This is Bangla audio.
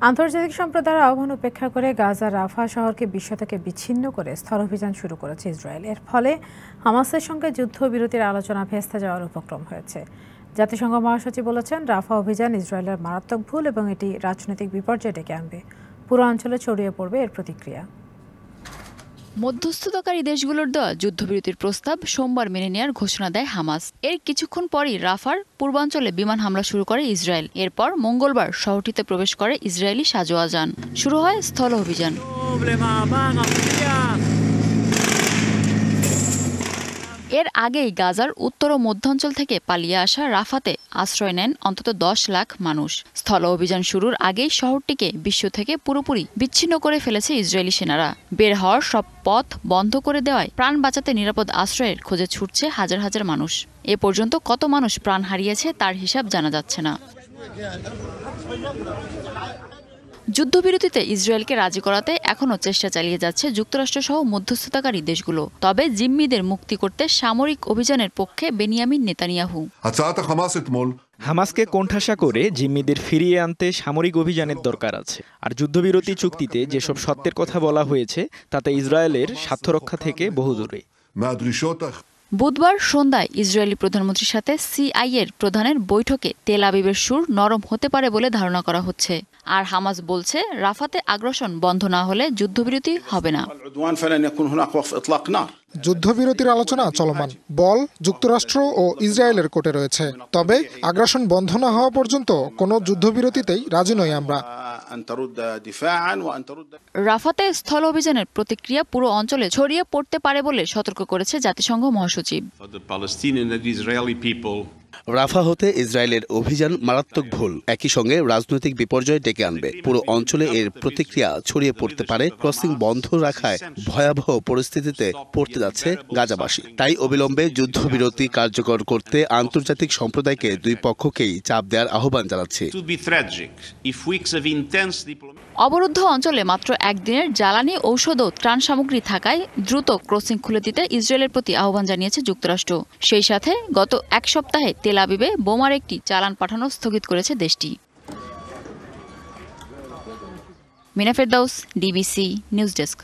আন্তর্জাতিক সম্প্রদায়ের আহ্বান উপেক্ষা করে গাজার রাফা শহরকে বিশ্ব থেকে বিচ্ছিন্ন করে স্থল অভিযান শুরু করেছে ইসরায়েল। এর ফলে হামাসের সঙ্গে যুদ্ধবিরতির আলোচনা ভেস্তে যাওয়ার উপক্রম হয়েছে। জাতিসংঘ মহাসচিব বলেছেন, রাফা অভিযান ইসরায়েলের মারাত্মক ভুল এবং এটি রাজনৈতিক বিপর্যয় ডেকে আনবে। পুরো অঞ্চলে ছড়িয়ে পড়বে এর প্রতিক্রিয়া। মধ্যস্থতাকারী দেশগুলোর দেওয়া যুদ্ধবিরতির প্রস্তাব সোমবার মেনে নেওয়ার ঘোষণা দেয় হামাস। এর কিছুক্ষণ পরই রাফার পূর্বাঞ্চলে বিমান হামলা শুরু করে ইসরায়েল। এরপর মঙ্গলবার শহরটিতে প্রবেশ করে ইসরায়েলি সাজোয়া যান। শুরু হয় স্থল অভিযান। এর আগেই গাজার উত্তর ও মধ্যাঞ্চল থেকে পালিয়ে আসা রাফাতে আশ্রয় নেন অন্তত 10 লাখ মানুষ। স্থল অভিযান শুরুর আগেই শহরটিকে বিশ্ব থেকে পুরোপুরি বিচ্ছিন্ন করে ফেলেছে ইসরায়েলি সেনারা। বের হওয়ার সব পথ বন্ধ করে দেওয়ায় প্রাণ বাঁচাতে নিরাপদ আশ্রয়ের খোঁজে ছুটছে হাজার হাজার মানুষ। এ পর্যন্ত কত মানুষ প্রাণ হারিয়েছে তার হিসাব জানা যাচ্ছে না। যুদ্ধবিরতিতে ইসরায়েলকে রাজি করাতে এখনও চেষ্টা চালিয়ে যাচ্ছে যুক্তরাষ্ট্রসহ মধ্যস্থতাকারী দেশগুলো। তবে জিম্মিদের মুক্তি করতে সামরিক অভিযানের পক্ষে বেনিয়ামিন নেতানিয়াহু। হামাসকে কোণঠাসা করে জিম্মিদের ফিরিয়ে আনতে সামরিক অভিযানের দরকার আছে। আর যুদ্ধবিরতি চুক্তিতে যেসব শর্তের কথা বলা হয়েছে তাতে ইসরায়েলের স্বার্থরক্ষা থেকে বহুদূরে। বুধবার সন্ধ্যায় ইসরায়েলি প্রধানমন্ত্রীর সাথে সিআইএর প্রধানের বৈঠকে তেল আবিবের সুর নরম হতে পারে বলে ধারণা করা হচ্ছে। আর হামাস বলছে, রাফাতে আগ্রাসন বন্ধ না হলে যুদ্ধবিরতি হবে না। যুদ্ধবিরতির আলোচনা চলমান। বল যুক্তরাষ্ট্র ও ইসরায়েলের কোর্টে রয়েছে। তবে আগ্রাসন বন্ধ না হওয়া পর্যন্ত কোনো যুদ্ধবিরতিতেই রাজি নই আমরা। রাফাতে স্থল অভিযানের প্রতিক্রিয়া পুরো অঞ্চলে ছড়িয়ে পড়তে পারে বলে সতর্ক করেছে জাতিসংঘ মহাসচিব। রাফা হতে ইসরায়েলের অভিযান মারাত্মক ভুল, একই সঙ্গে রাজনৈতিক বিপর্যয় ডেকে আনবে। পুরো অঞ্চলে এর প্রতিক্রিয়া ছড়িয়ে পড়তে পারে। ক্রসিং বন্ধ রাখায় ভয়াবহ পরিস্থিতিতে পড়তে যাচ্ছে গাজাবাসী। তাই অবিলম্বে যুদ্ধবিরতি কার্যকর করতে আন্তর্জাতিক সম্প্রদায়কে দুই পক্ষকেই চাপ দেওয়ার আহ্বান জানাচ্ছে। অবরুদ্ধ অঞ্চলে মাত্র একদিনের জ্বালানি, ঔষধ ও ত্রাণ সামগ্রী থাকায় দ্রুত ক্রসিং খুলে দিতে ইসরায়েলের প্রতি আহ্বান জানিয়েছে যুক্তরাষ্ট্র। সেই সাথে গত এক সপ্তাহে তেল আবিবে বোমার একটি চালান পাঠানো স্থগিত করেছে দেশটি। মিনা ফেরদাউস, ডিবিসি নিউজ ডেস্ক।